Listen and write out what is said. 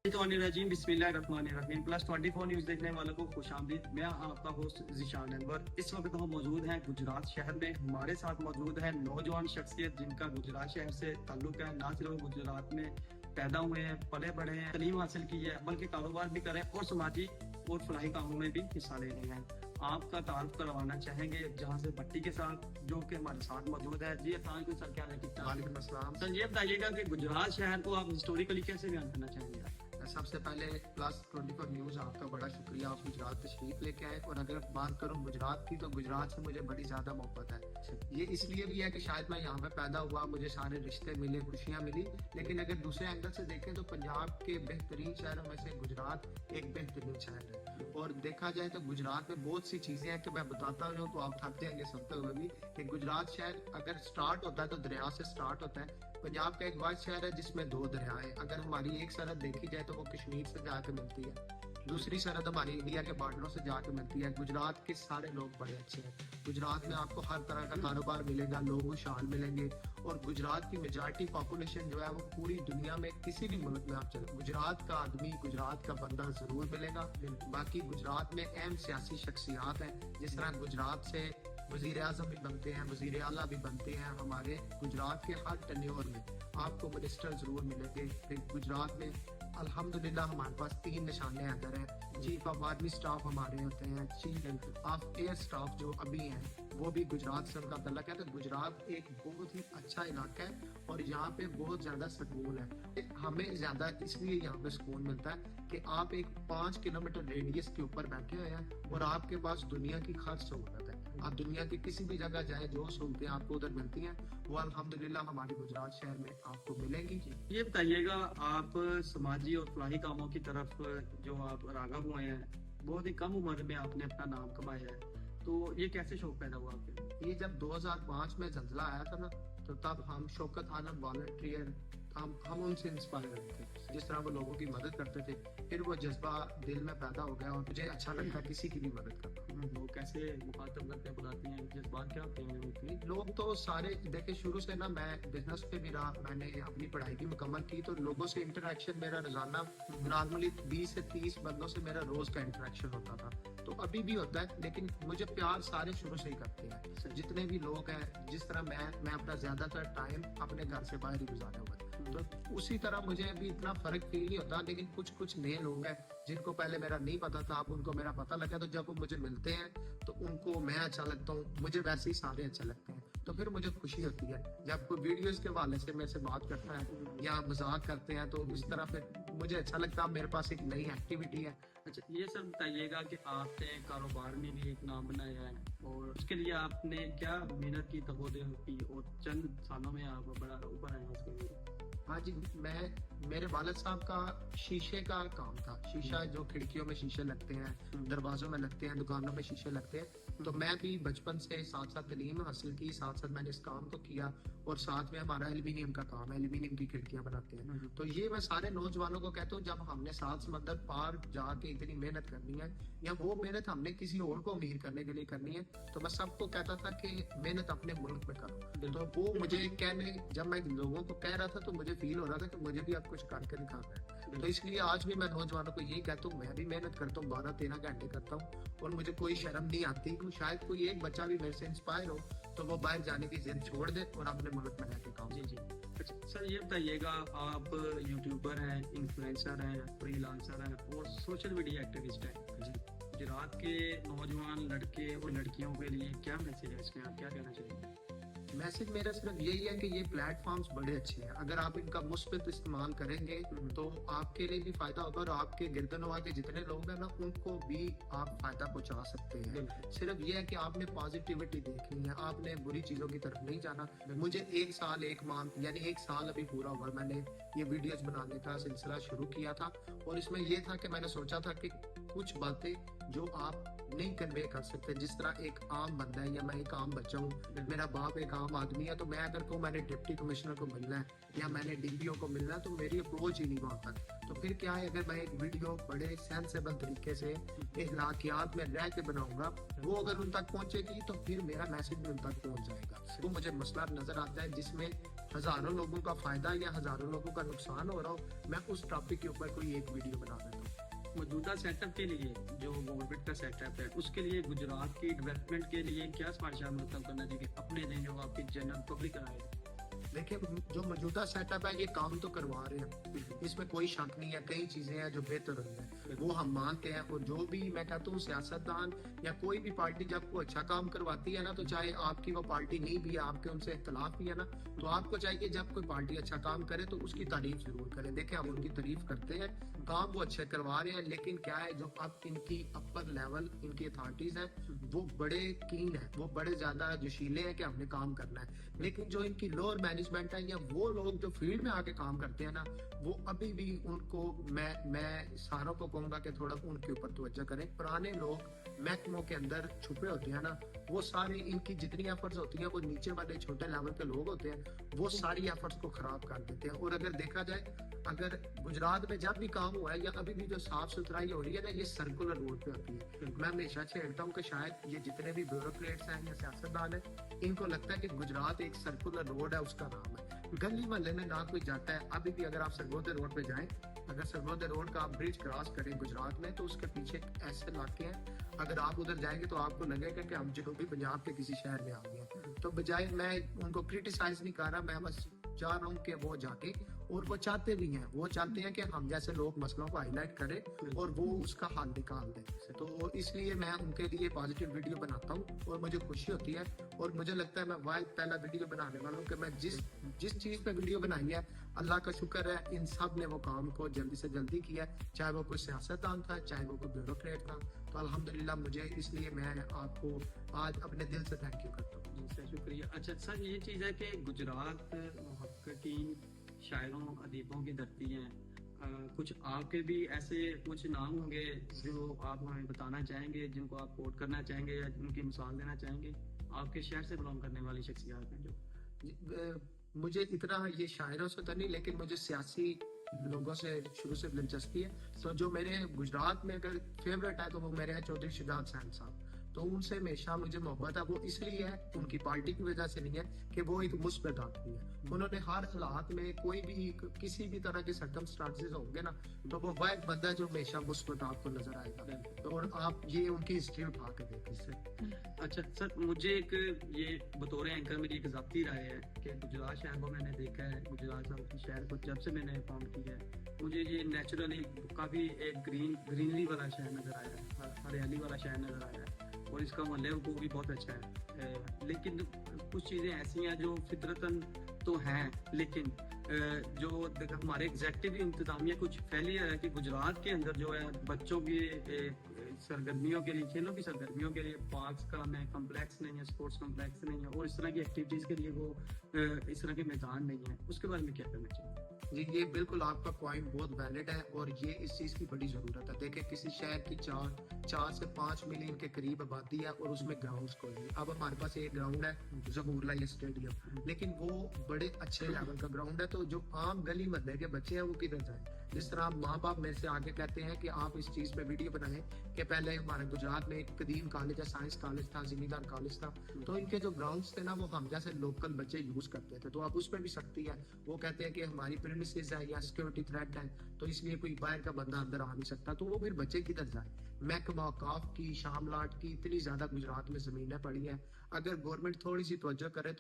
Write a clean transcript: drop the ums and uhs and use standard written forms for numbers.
रजीम बिस्मिल्लाहिर्रहमानिर्रहीम +24 न्यूज देखने वालों को खुशामदीद। मैं आपका होस्ट ज़ीशान अनवर। इस वक्त हम मौजूद हैं गुजरात शहर में। हमारे साथ मौजूद है नौजवान शख्सियत जिनका गुजरात शहर से ताल्लुक है। ना सिर्फ गुजरात में पैदा हुए हैं, पले बढ़े हैं, तालीम हासिल की है, बल्कि कारोबार भी करें और समाजी और फलाही कामों में भी हिस्सा ले रहे हैं। आपका तारुफ करवाना चाहेंगे जहाँ से भट्टी के साथ, जो कि हमारे साथ मौजूद है। जी अस्सलाम वालेकुम सर, क्या है? वालेकुम अस्सलाम। सर ये बताइएगा कि गुजरात शहर को आप हिस्टोरिकली कैसे बयान करना चाहेंगे? सबसे पहले +24 न्यूज़ आपका बड़ा शुक्रिया, आप गुजरात तशरीफ लेके आए। और अगर बात करूं गुजरात की, तो गुजरात से मुझे बड़ी ज़्यादा मोहब्बत है। ये इसलिए भी है कि शायद मैं यहाँ पे पैदा हुआ, मुझे सारे रिश्ते मिले, खुशियाँ मिली। लेकिन अगर दूसरे एंगल से देखें तो पंजाब के बेहतरीन शहरों में से गुजरात एक बेहतरीन शहर है। और देखा जाए तो गुजरात में बहुत सी चीज़ें हैं कि मैं बताता हूँ तो आप थक जाएंगे सुनते हुए भी, कि गुजरात शहर अगर स्टार्ट होता है तो दरिया से स्टार्ट होता है। पंजाब का एक वाद शहर है जिसमें 2 दरियाएं। अगर हमारी एक सरहद देखी जाए तो वो कश्मीर से जाके मिलती है, दूसरी सरहद हमारी इंडिया के बॉर्डरों से जाके मिलती है। गुजरात के सारे लोग बड़े अच्छे हैं। गुजरात में आपको हर तरह का कारोबार मिलेगा, लोग खुशहाल मिलेंगे। और गुजरात की मेजॉरिटी पॉपुलेशन जो है वो पूरी दुनिया में किसी भी मुल्क में आप चले, गुजरात का आदमी, गुजरात का बंदा जरूर मिलेगा। बाकी गुजरात में अहम सियासी शख्सियात हैं, जिस तरह गुजरात से वजीर आजम भी बनते हैं, वजीर आला भी बनते हैं। हमारे गुजरात के हर टन्योर में आपको मिनिस्टर जरूर मिलेंगे। फिर गुजरात में अल्हम्दुलिल्लाह हमारे पास 3 निशाने अदर हैं। चीफ ऑफ आर्मी स्टाफ हमारे होते हैं, चीफ ऑफ एयर स्टाफ जो अभी हैं वो भी गुजरात से उनका तल्लक है। तो गुजरात एक बहुत ही अच्छा इलाका है और यहाँ पे बहुत ज्यादा सुकून है। हमें ज्यादा इसलिए यहाँ पे सुकून मिलता है कि आप एक 5 किलोमीटर रेडियस के ऊपर बैठे हुए हैं और आपके पास दुनिया की हर सहूलत है। आप दुनिया की किसी भी जगह जाए, जो सहूलतें आपको उधर मिलती हैं वो अल्हम्दुलिल्लाह हमारे गुजरात शहर में आपको मिलेंगी। ये बताइएगा, आप समाजी और फलाही कामों की तरफ जो आप राग़िब हुए हैं, बहुत ही कम उम्र में आपने अपना नाम कमाया है, तो ये कैसे शौक पैदा हुआ आपके? ये जब 2005 में जल्जला आया था ना, तो तब हम शौकत आलम वॉलंटियर, हम उनसे इंस्पायर हुए थे। जिस तरह वो लोगों की मदद करते थे, फिर वो जज्बा दिल में पैदा हो गया और मुझे अच्छा लगता किसी की भी मदद करना। वो कैसे मुखातब करते बुलाते हैं, जज्बात क्या होते हैं? लोग तो सारे देखे, शुरू से ना मैं बिजनेस पे भी रहा, मैंने अपनी पढ़ाई भी मुकम्मल की, तो लोगों से इंटरेक्शन मेरा रोजाना नॉर्मली 20 से 30 बंदों से मेरा रोज का इंटरेक्शन होता था। तो अभी भी होता है, लेकिन मुझे प्यार सारे शुरू से ही करते हैं। जितने भी लोग हैं, जिस तरह मैं अपना ज्यादातर टाइम अपने घर से बाहर ही गुजारा हुआ है, तो उसी तरह मुझे अभी इतना फर्क फील नहीं होता। लेकिन कुछ नए लोग हैं जिनको पहले मेरा नहीं पता था, अब उनको मेरा पता लगा, तो जब वो मुझे मिलते हैं तो उनको मैं अच्छा लगता हूँ, मुझे वैसे ही सारे अच्छे लगते हैं। तो फिर मुझे खुशी होती है जब कोई वीडियोस के हवाले से मेरे से बात करता है या मजाक करते हैं, तो इस तरह फिर मुझे अच्छा लगता है, मेरे पास एक नई एक्टिविटी है। अच्छा, ये सर बताइएगा कि आपने कारोबार में भी एक नाम बनाया है और उसके लिए आपने क्या मेहनत की, तगोदे की और चंद सालों में आप बड़ा ऊपर आए उसके लिए? हाँ जी, मेरे वालिद साहब का शीशे का काम था। शीशा जो खिड़कियों में शीशे लगते हैं, दरवाजों में लगते हैं, दुकानों में शीशे लगते हैं। तो मैं भी बचपन से साथ साथ तालीम हासिल की, साथ साथ मैंने इस काम को किया। और साथ में हमारा एल्यूमिनियम का काम है, एल्यूमिनियम की खिड़कियां बनाते हैं। तो ये मैं सारे नौजवानों को कहता हूँ, जब हमने सात समंदर पार जाके इतनी मेहनत करनी है, या वो मेहनत हमने किसी और को अमीर करने के लिए करनी है, तो मैं सबको कहता था कि मेहनत अपने मुल्क में करो। तो वो मुझे कहने, जब मैं लोगों को कह रहा था तो मुझे फील हो रहा था कि मुझे भी अब कुछ करके दिखाना है। तो इसलिए आज भी मैं नौजवानों को यही कहता हूँ, मैं भी मेहनत करता हूँ, 12-13 घंटे करता हूँ और मुझे कोई शर्म नहीं आती। शायद कोई एक बच्चा भी मेरे से इंस्पायर हो तो वो बाहर जाने की जिद छोड़ दे और अपने मुल्क में रहकर काम। जी। अच्छा सर, ये बताइएगा, आप यूट्यूबर हैं, इन्फ्लुएंसर हैं, फ्रीलांसर हैं और सोशल मीडिया एक्टिविस्ट हैं। गुजरात के नौजवान लड़के और लड़कियों के लिए क्या मैसेज है इसमें, आप क्या कहना चाहिए? मैसेज मेरा सिर्फ यही है कि ये प्लेटफॉर्म्स बड़े अच्छे हैं। अगर आप इनका मुस्बित इस्तेमाल करेंगे तो आपके लिए भी फायदा होगा और आपके गिरदनवा के जितने लोग हैं ना, उनको भी आप फायदा पहुंचा सकते हैं। सिर्फ ये है कि आपने पॉजिटिविटी देखनी है, आपने बुरी चीजों की तरफ नहीं जाना। मुझे 1 साल 1 माह यानी 1 साल अभी पूरा हुआ, मैंने ये वीडियोस बनाने का सिलसिला शुरू किया था। और इसमें यह था कि मैंने सोचा था कि कुछ बातें जो आप नहीं कन्वे कर सकते। जिस तरह एक आम बंदा है या मैं एक आम बच्चा हूँ, मेरा बाप एक आम आदमी है, तो मैं अगर कहूँ मैंने डिप्टी कमिश्नर को मिलना है या मैंने डीपीओ को मिलना है, तो मेरी अप्रोच ही नहीं वहाँ तक। तो फिर क्या है, अगर मैं एक वीडियो बड़े सेंसेबल तरीके से इखलाकियात में रह के बनाऊंगा, वो अगर उन तक पहुंचेगी तो फिर मेरा मैसेज भी उन तक पहुंच जाएगा। तो मुझे मसला नजर आता है जिसमें हजारों लोगों का फायदा या हजारों लोगों का नुकसान हो रहा हो, मैं उस टॉपिक के ऊपर कोई एक वीडियो बना देता हूँ। मौजूदा सेटअप के लिए जो गवर्नमेंट का सेटअप है उसके लिए गुजरात की डेवलपमेंट के लिए क्या सिफारिश मतलब करना चाहिए अपने लिए जो आपकी जनरल पब्लिक आए? देखिए, जो मौजूदा सेटअप है ये काम तो करवा रहे हैं, इसमें कोई शक नहीं है। कई चीजें हैं जो बेहतर हुई है, वो हम मानते हैं। और जो भी मैं कहता हूँ सियासतदान या कोई भी पार्टी जब कोई अच्छा काम करवाती है ना, तो चाहे आपकी वो पार्टी नहीं भी है, आपके उनसे इख्तलाफ भी है ना, तो आपको चाहिए जब कोई पार्टी अच्छा काम करे तो उसकी तारीफ जरूर करें। देखिए, हम उनकी तारीफ करते हैं, काम वो अच्छे करवा रहे हैं, लेकिन क्या है, जो अब इनकी अपर लेवल इनकी अथॉरिटीज है वो बड़े कीन है, वो बड़े ज्यादा जोशीले हैं कि हमने काम करना है। लेकिन जो इनकी लोअर मैनेजमेंट है या वो लोग जो फील्ड में आके काम करते हैं ना, वो अभी भी उनको मैं सारों को कहूंगा कि थोड़ा उनके ऊपर तवज्जो करें। पुराने लोग महकमों के अंदर छुपे होते हैं ना, वो सारी इनकी जितनी एफर्ट्स होती हैं वो नीचे वाले छोटे लेवल के लोग होते हैं, वो सारी एफर्ट्स को खराब कर देते हैं। और अगर देखा जाए, अगर गुजरात में जब भी काम हुआ है या अभी भी जो साफ सुथराई हो रही है ना, ये सर्कुलर रोड पे होती है। मैं हमेशा छेड़ता हूँ कि शायद ये जितने भी ब्यूरोक्रेट्स हैं या सियासतदान है, इनको लगता है कि गुजरात एक सर्कुलर रोड है, उसका नाम है। गली मोहल्ले में ना कोई जाता है। अभी भी अगर आप सरगोदे रोड पे जाएं, अगर सरगोदे रोड का आप ब्रिज क्रॉस करें गुजरात में, तो उसके पीछे ऐसे इलाके हैं, अगर आप उधर जाएंगे तो आपको लगेगा कि हम जनूबी पंजाब के किसी शहर में आ गए हैं। तो बजाय, मैं उनको क्रिटिसाइज नहीं कर रहा, मैं बस चाह रहा हूँ कि वो जाके, और वो चाहते भी हैं, वो चाहते हैं कि हम जैसे लोग मसलों को हाईलाइट करें और वो उसका हल निकाल दें। तो इसलिए मैं उनके लिए पॉजिटिव वीडियो बनाता हूँ और मुझे खुशी होती है। और मुझे लगता है मैं वाहिद पहला वीडियो बनाने वाला हूँ कि मैं जिस चीज पे वीडियो बनाई है, अल्लाह का शुक्र है इन सब ने वो काम को जल्दी से जल्दी किया, चाहे वो कोई सियासतदान था, चाहे वो कोई ब्यूरोक्रेट था। तो अल्हम्दुलिल्लाह, मुझे इसलिए मैं आपको आज अपने दिल से थैंक यू करता हूँ। जी सर, शुक्रिया। अच्छा सर, ये चीज़ है कि गुजरात मुहक्किकीन, शायरों, अदीबों की धरती है। कुछ आपके भी ऐसे कुछ नाम होंगे जो आप हमें बताना चाहेंगे, जिनको आप कोट करना चाहेंगे या उनकी मिसाल देना चाहेंगे? आपके शहर से बिलोंग करने वाली शख्सियत हैं जो। मुझे इतना ये शायरों से तो नहीं, लेकिन मुझे सियासी लोगों से शुरू से दिलचस्पी है। तो जो मेरे गुजरात में अगर फेवरेट है तो वो मेरे हैं चौधरी शुजात हुसैन साहब। तो उनसे हमेशा मुझे मोहब्बत है। वो इसलिए है, उनकी पार्टी की वजह से नहीं है, कि वो एक मुस्बत आदमी है। उन्होंने हर हालात में कोई भी किसी भी तरह के सर्कमस्टांसेस होंगे ना, तो वो एक बंदा जो हमेशा मुस्बत आपको नजर आएगा। तो और आप ये उनकी हिस्ट्री उठा के देखें। अच्छा सर, मुझे एक ये बतौर एंकर मेरी एक ज़ाती राय है कि गुजरात शहर को मैंने देखा है, गुजरात शहर को जब से मैंने फाउंड किया है, मुझे ये नेचुरली काफ़ी एक ग्रीनरी वाला शहर नज़र आया है, हरियाली वाला शहर नज़र आया है, और इसका माहौल वो भी बहुत अच्छा है। लेकिन कुछ चीज़ें ऐसी हैं जो फितरतन तो हैं, लेकिन जो हमारे एग्जेक्टिव इंतजामिया कुछ फेलियर है कि गुजरात के अंदर जो है बच्चों की सरगर्मियों के लिए, खेलों की सरगर्मियों के लिए पार्क्स का में कम्प्लेक्स नहीं है, स्पोर्ट्स कम्प्लेक्स नहीं है, और इस तरह की एक्टिविटीज़ के लिए वो इस तरह के मैदान नहीं है। उसके बारे में क्या करना चाहिए? जी, ये बिल्कुल आपका पॉइंट बहुत वैलिड है और ये इस चीज की बड़ी जरूरत है। देखिए, किसी शहर की 4 से 5 मिलियन के करीब आबादी है और उसमें ग्राउंड्स कोई नहीं। अब हमारे पास एक ग्राउंड है जहूरला ये स्टेडियम, लेकिन वो बड़े अच्छे लेवल का ग्राउंड है। तो जो आम गली मोहल्ले के बच्चे हैं वो किधर जाए? जिस तरह माँ बाप मेरे से आगे कहते हैं कि आप इस चीज पे वीडियो बनाएं कि पहले हमारे गुजरात में एक कदीम कॉलेज है, साइंस कॉलेज था, जिमीदार कॉलेज था, तो इनके जो ग्राउंड्स थे ना वो हम जैसे लोकल बच्चे यूज करते थे। तो अब उसमें भी सख्ती है। वो कहते हैं कि हमारी प्रीमिसेस है या सिक्योरिटी थ्रेट है, तो इसलिए कोई बाहर का बंदा अंदर आ नहीं सकता। तो वो फिर बच्चे किधर जाए? महकमा औकाफ की, शामलाट की इतनी ज्यादा गुजरात में जमीनें पड़ी है। अगर गवर्नमेंट थोड़ी सी तवज्जो करे तो